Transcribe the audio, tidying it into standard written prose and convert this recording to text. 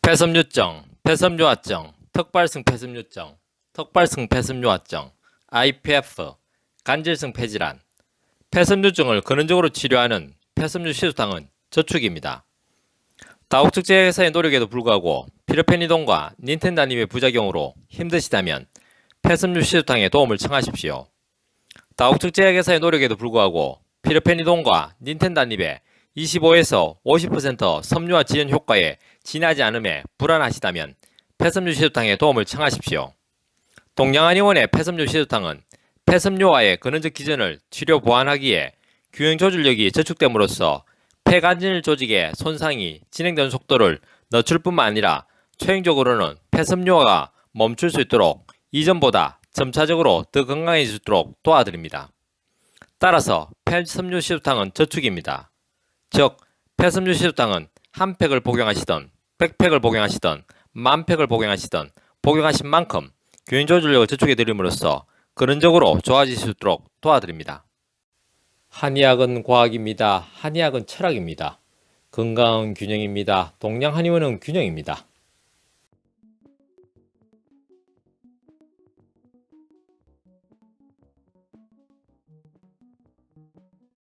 폐섬유증, 폐섬유화증, 턱발성 폐섬유증, 턱발성 폐섬유화증, IPF, 간질성 폐질환. 폐섬유증을 근원적으로 치료하는 폐섬유 시소탕은 저축입니다. 다국적 제약회사의 노력에도 불구하고 피르페니돈과 닌텐다닙의 부작용으로 힘드시다면 폐섬유 시소탕에 도움을 청하십시오. 다국적 제약회사의 노력에도 불구하고 피르페니돈과 닌텐다닙의 25에서 50% 섬유화 지연 효과에 지나지 않음에 불안하시다면 폐섬유 시소탕에 도움을 청하십시오. 동양한의원의 폐섬유 시소탕은 폐섬유화의 근원적 기전을 치료 보완하기에 균형 조절력이 저축됨으로써 폐간질 조직의 손상이 진행되는 속도를 늦출 뿐만 아니라 최종적으로는 폐섬유화가 멈출 수 있도록 이전보다 점차적으로 더 건강해질 수 있도록 도와드립니다. 따라서 폐섬유 시소탕은 저축입니다. 즉, 폐섬유 시소탕은 한 팩을 복용하시던 100팩을 복용하시던 10,000팩을 복용하시던 복용하신 만큼 균형 조절력을 저축해 드림으로써 근원적으로 좋아질 수 있도록 도와드립니다. 한의학은 과학입니다. 한의학은 철학입니다. 건강은 균형입니다. 동양한의원은 균형입니다.